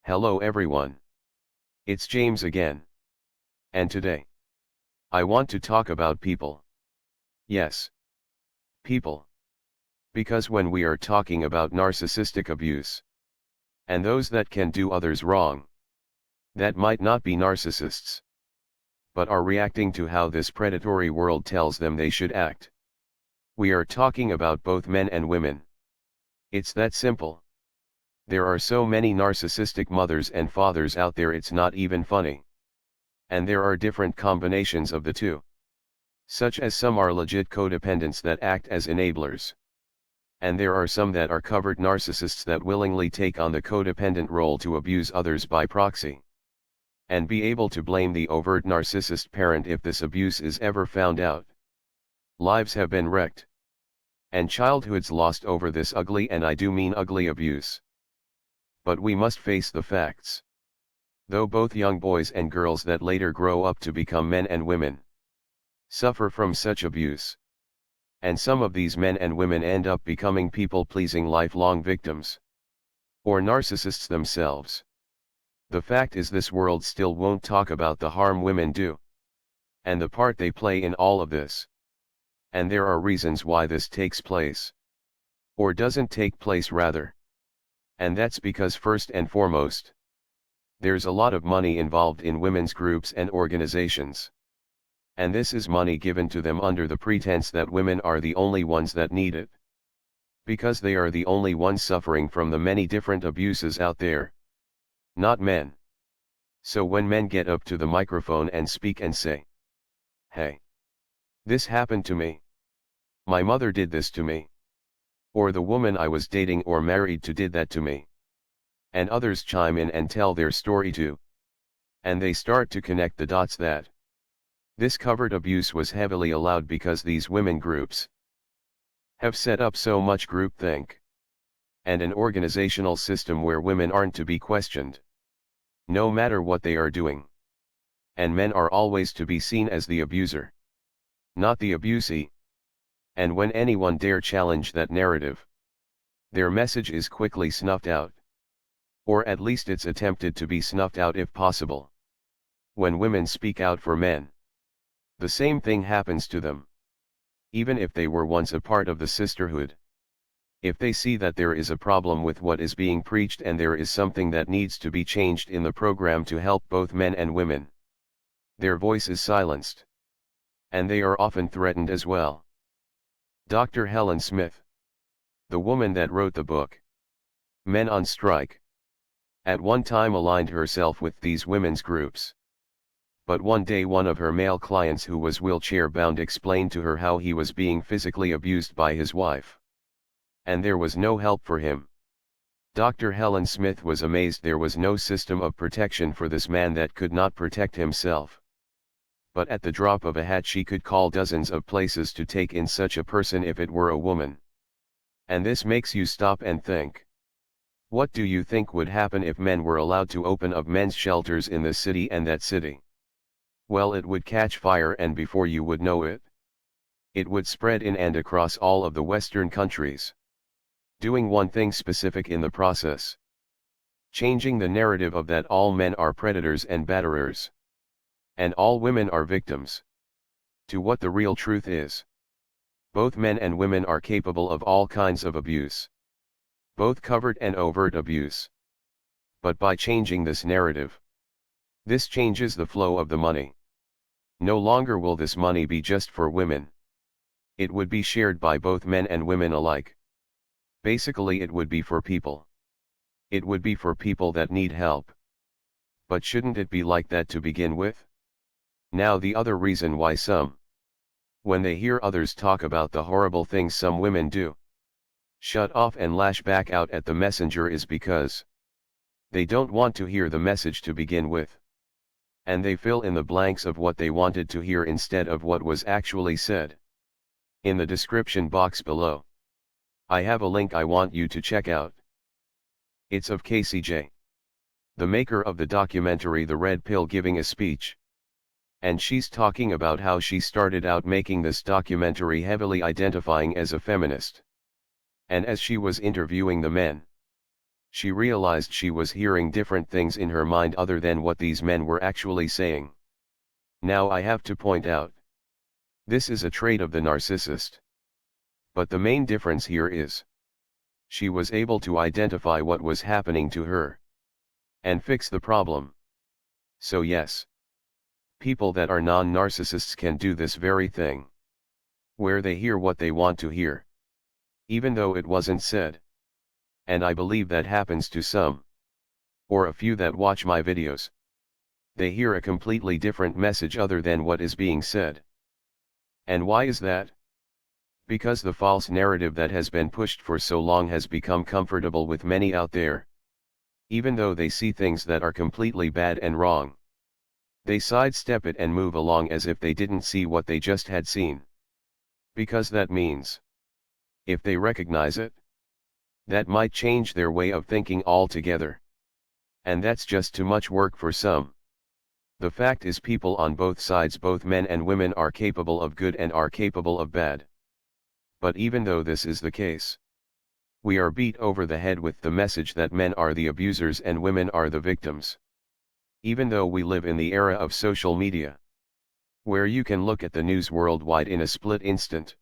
Hello everyone. It's James again. And today, I want to talk about people. Yes, people. Because when we are talking about narcissistic abuse, and those that can do others wrong, that might not be narcissists, but are reacting to how this predatory world tells them they should act. We are talking about both men and women. It's that simple. There are so many narcissistic mothers and fathers out there, it's not even funny. And there are different combinations of the two. Such as some are legit codependents that act as enablers. And there are some that are covert narcissists that willingly take on the codependent role to abuse others by proxy. And be able to blame the overt narcissist parent if this abuse is ever found out. Lives have been wrecked. And childhoods lost over this ugly, and I do mean ugly, abuse. But we must face the facts. Though both young boys and girls that later grow up to become men and women suffer from such abuse. And some of these men and women end up becoming people-pleasing lifelong victims. Or narcissists themselves. The fact is, this world still won't talk about the harm women do. And the part they play in all of this. And there are reasons why this takes place. Or doesn't take place rather. And that's because first and foremost, there's a lot of money involved in women's groups and organizations. And this is money given to them under the pretense that women are the only ones that need it. Because they are the only ones suffering from the many different abuses out there. Not men. So when men get up to the microphone and speak and say, "Hey, this happened to me. My mother did this to me. Or the woman I was dating or married to did that to me." And others chime in and tell their story too. And they start to connect the dots that this covert abuse was heavily allowed because these women groups have set up so much groupthink. And an organizational system where women aren't to be questioned. No matter what they are doing. And men are always to be seen as the abuser. Not the abusee. And when anyone dare challenge that narrative, their message is quickly snuffed out. Or at least it's attempted to be snuffed out if possible. When women speak out for men, the same thing happens to them. Even if they were once a part of the sisterhood. If they see that there is a problem with what is being preached and there is something that needs to be changed in the program to help both men and women, their voice is silenced. And they are often threatened as well. Dr. Helen Smith, the woman that wrote the book, Men on Strike, at one time aligned herself with these women's groups. But one day one of her male clients who was wheelchair-bound explained to her how he was being physically abused by his wife. And there was no help for him. Dr. Helen Smith was amazed there was no system of protection for this man that could not protect himself. But at the drop of a hat she could call dozens of places to take in such a person if it were a woman. And this makes you stop and think. What do you think would happen if men were allowed to open up men's shelters in this city and that city? Well, it would catch fire, and before you would know it, it would spread in and across all of the Western countries. Doing one thing specific in the process. Changing the narrative of that all men are predators and batterers. And all women are victims. To what the real truth is. Both men and women are capable of all kinds of abuse. Both covert and overt abuse. But by changing this narrative, this changes the flow of the money. No longer will this money be just for women. It would be shared by both men and women alike. Basically, it would be for people. It would be for people that need help. But shouldn't it be like that to begin with? Now the other reason why some, when they hear others talk about the horrible things some women do, shut off and lash back out at the messenger is because they don't want to hear the message to begin with. And they fill in the blanks of what they wanted to hear instead of what was actually said. In the description box below, I have a link I want you to check out. It's of KCJ, the maker of the documentary The Red Pill, giving a speech. And she's talking about how she started out making this documentary heavily identifying as a feminist. And as she was interviewing the men, She realized she was hearing different things in her mind other than what these men were actually saying. Now I have to point out, this is a trait of the narcissist. But the main difference here is, she was able to identify what was happening to her and fix the problem. So yes, people that are non-narcissists can do this very thing, where they hear what they want to hear, even though it wasn't said. And I believe that happens to some, or a few that watch my videos. They hear a completely different message other than what is being said. And why is that? Because the false narrative that has been pushed for so long has become comfortable with many out there. Even though they see things that are completely bad and wrong, they sidestep it and move along as if they didn't see what they just had seen. Because that means, if they recognize it, that might change their way of thinking altogether. And that's just too much work for some. The fact is, people on both sides, both men and women, are capable of good and are capable of bad. But even though this is the case, we are beat over the head with the message that men are the abusers and women are the victims. Even though we live in the era of social media, where you can look at the news worldwide in a split instant,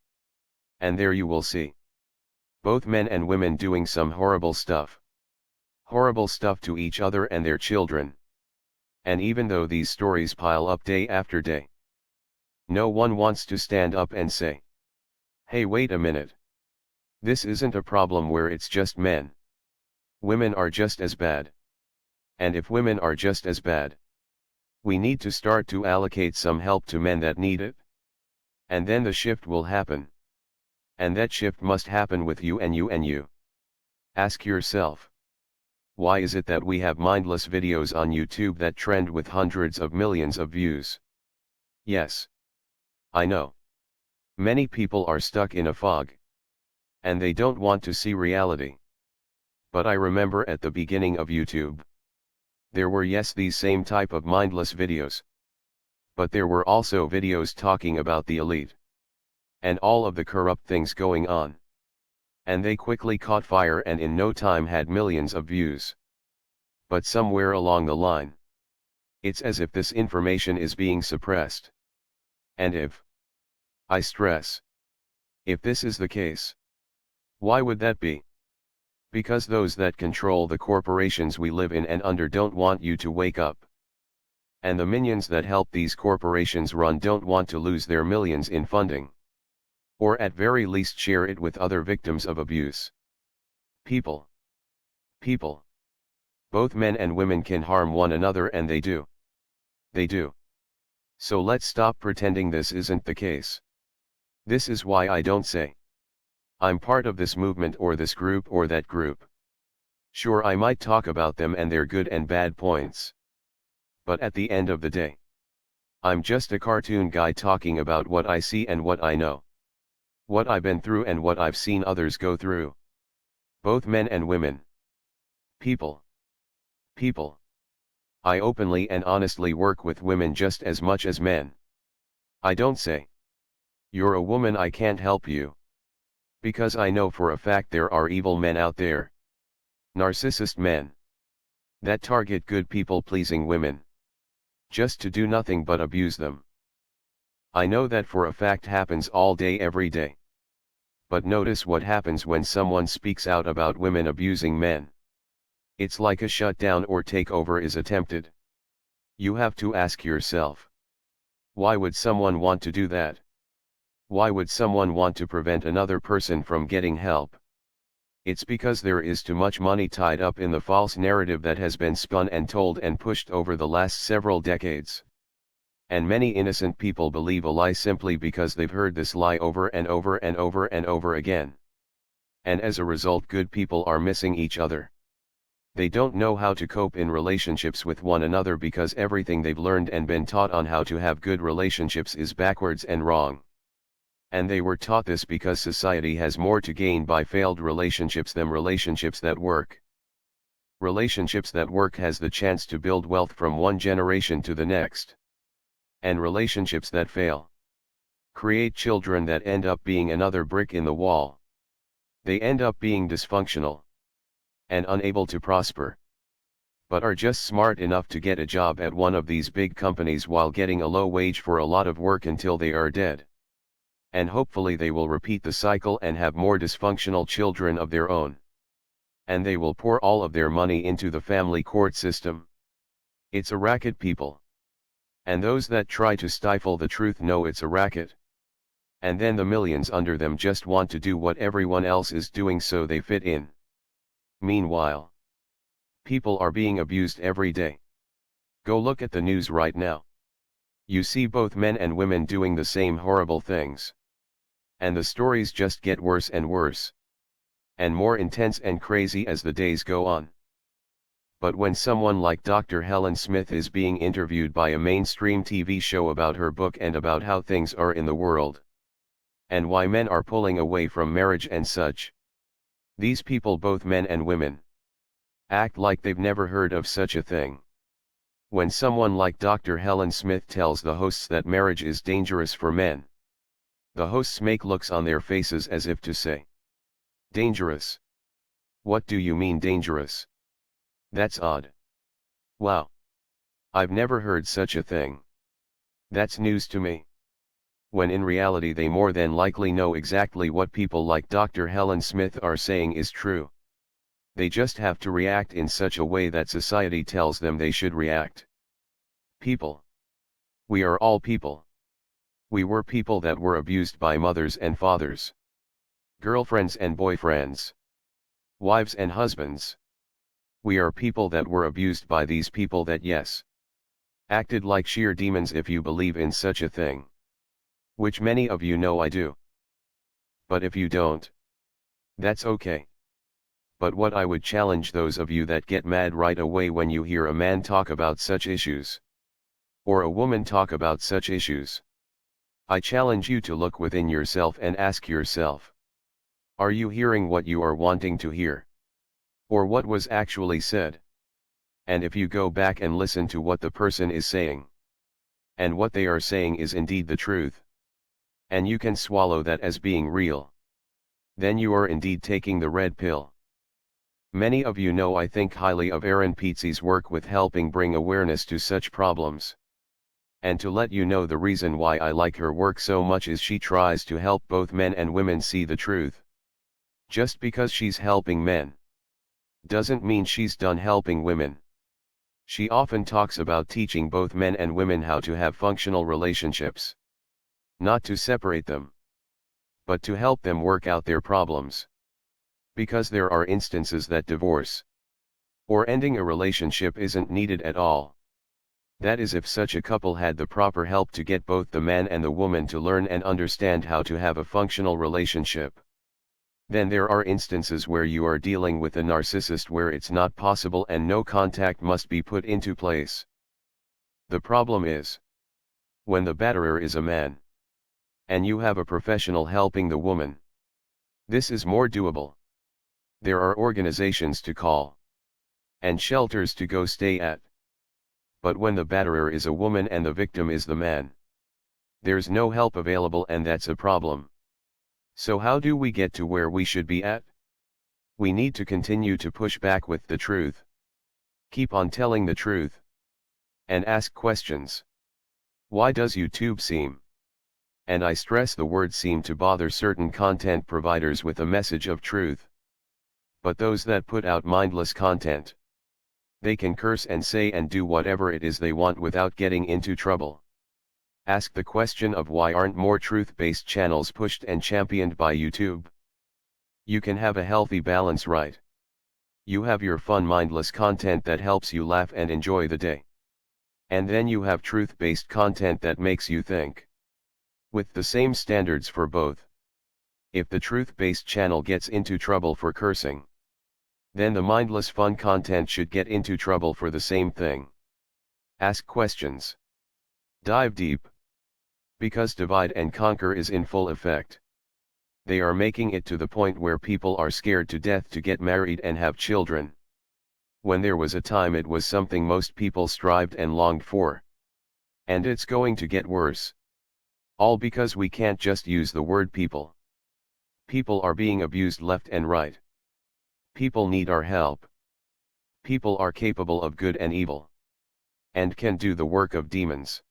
and there you will see both men and women doing some horrible stuff to each other and their children. And even though these stories pile up day after day, no one wants to stand up and say, hey, wait a minute. This isn't a problem where it's just men. Women are just as bad. And if women are just as bad, we need to start to allocate some help to men that need it. And then the shift will happen. And that shift must happen with you and you and you. Ask yourself, why is it that we have mindless videos on YouTube that trend with hundreds of millions of views? Yes, I know. Many people are stuck in a fog, and they don't want to see reality. But I remember at the beginning of YouTube, there were these same type of mindless videos. But there were also videos talking about the elite, and all of the corrupt things going on. And they quickly caught fire and in no time had millions of views. But somewhere along the line, it's as if this information is being suppressed. And I stress, if this is the case, why would that be? Because those that control the corporations we live in and under don't want you to wake up. And the minions that help these corporations run don't want to lose their millions in funding. Or at very least share it with other victims of abuse. People. Both men and women can harm one another, and they do. So let's stop pretending this isn't the case. This is why I don't say, I'm part of this movement or this group or that group. Sure, I might talk about them and their good and bad points. But at the end of the day, I'm just a cartoon guy talking about what I see and what I know. What I've been through and what I've seen others go through. Both men and women. People. I openly and honestly work with women just as much as men. I don't say, you're a woman, I can't help you. Because I know for a fact there are evil men out there. Narcissist men. That target good people pleasing women. Just to do nothing but abuse them. I know that for a fact happens all day every day. But notice what happens when someone speaks out about women abusing men. It's like a shutdown or takeover is attempted. You have to ask yourself, why would someone want to do that? Why would someone want to prevent another person from getting help? It's because there is too much money tied up in the false narrative that has been spun and told and pushed over the last several decades. And many innocent people believe a lie simply because they've heard this lie over and over and over and over again. And as a result, good people are missing each other. They don't know how to cope in relationships with one another because everything they've learned and been taught on how to have good relationships is backwards and wrong. And they were taught this because society has more to gain by failed relationships than relationships that work. Relationships that work has the chance to build wealth from one generation to the next. And relationships that fail create children that end up being another brick in the wall. They end up being dysfunctional. and unable to prosper, but are just smart enough to get a job at one of these big companies while getting a low wage for a lot of work until they are dead. And hopefully they will repeat the cycle and have more dysfunctional children of their own. And they will pour all of their money into the family court system. It's a racket, people. And those that try to stifle the truth know it's a racket. And then the millions under them just want to do what everyone else is doing so they fit in. Meanwhile, people are being abused every day. Go look at the news right now. You see both men and women doing the same horrible things. And the stories just get worse and worse. And more intense and crazy as the days go on. But when someone like Dr. Helen Smith is being interviewed by a mainstream TV show about her book and about how things are in the world, and why men are pulling away from marriage and such, these people, both men and women, act like they've never heard of such a thing. When someone like Dr. Helen Smith tells the hosts that marriage is dangerous for men, the hosts make looks on their faces as if to say, "Dangerous? What do you mean dangerous? That's odd. Wow. I've never heard such a thing. That's news to me." When in reality they more than likely know exactly what people like Dr. Helen Smith are saying is true. They just have to react in such a way that society tells them they should react. People. We are all people. We were people that were abused by mothers and fathers, girlfriends and boyfriends, wives and husbands. We are people that were abused by these people that, yes, acted like sheer demons, if you believe in such a thing. Which many of you know I do. But if you don't, that's okay. But what I would challenge those of you that get mad right away when you hear a man talk about such issues, or a woman talk about such issues, I challenge you to look within yourself and ask yourself, are you hearing what you are wanting to hear? Or what was actually said? And if you go back and listen to what the person is saying, and what they are saying is indeed the truth, and you can swallow that as being real, then you are indeed taking the red pill. Many of you know I think highly of Erin Peetsy's work with helping bring awareness to such problems. And to let you know, the reason why I like her work so much is she tries to help both men and women see the truth. Just because she's helping men doesn't mean she's done helping women. She often talks about teaching both men and women how to have functional relationships. Not to separate them, but to help them work out their problems. Because there are instances that divorce or ending a relationship isn't needed at all. That is, if such a couple had the proper help to get both the man and the woman to learn and understand how to have a functional relationship. Then there are instances where you are dealing with a narcissist where it's not possible and no contact must be put into place. The problem is when the batterer is a man, and you have a professional helping the woman. This is more doable. There are organizations to call, and shelters to go stay at. But when the batterer is a woman and the victim is the man, there's no help available, and that's a problem. So how do we get to where we should be at? We need to continue to push back with the truth. Keep on telling the truth. And ask questions. Why does YouTube seem, and I stress the word seem, to bother certain content providers with a message of truth? But those that put out mindless content, they can curse and say and do whatever it is they want without getting into trouble. Ask the question of why aren't more truth-based channels pushed and championed by YouTube? You can have a healthy balance, right? You have your fun mindless content that helps you laugh and enjoy the day. And then you have truth-based content that makes you think. With the same standards for both. If the truth-based channel gets into trouble for cursing, then the mindless fun content should get into trouble for the same thing. Ask questions. Dive deep. Because divide and conquer is in full effect. They are making it to the point where people are scared to death to get married and have children. When there was a time it was something most people strived and longed for. And it's going to get worse. All because we can't just use the word people. People are being abused left and right. People need our help. People are capable of good and evil, and can do the work of demons.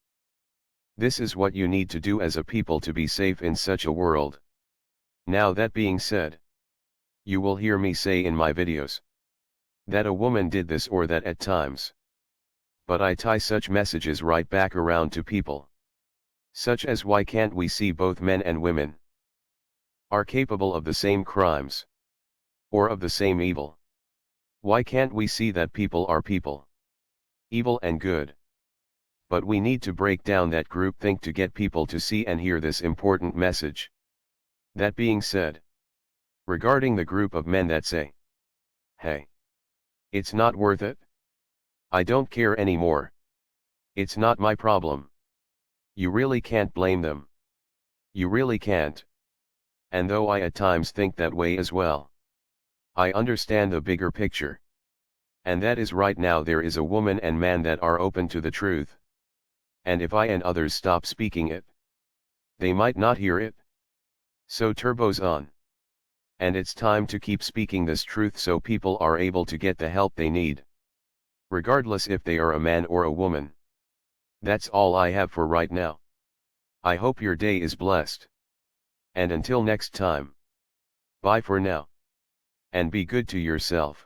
This is what you need to do as a people to be safe in such a world. Now that being said, you will hear me say in my videos that a woman did this or that at times. But I tie such messages right back around to people. Such as, why can't we see both men and women are capable of the same crimes, or of the same evil? Why can't we see that people are people, evil and good? But we need to break down that groupthink to get people to see and hear this important message. That being said, regarding the group of men that say, hey, it's not worth it, I don't care anymore, it's not my problem. You really can't blame them. You really can't. And though I at times think that way as well, I understand the bigger picture. And that is, right now there is a woman and man that are open to the truth. And if I and others stop speaking it, they might not hear it. So turbo's on. And it's time to keep speaking this truth so people are able to get the help they need, regardless if they are a man or a woman. That's all I have for right now. I hope your day is blessed. And until next time, bye for now. And be good to yourself.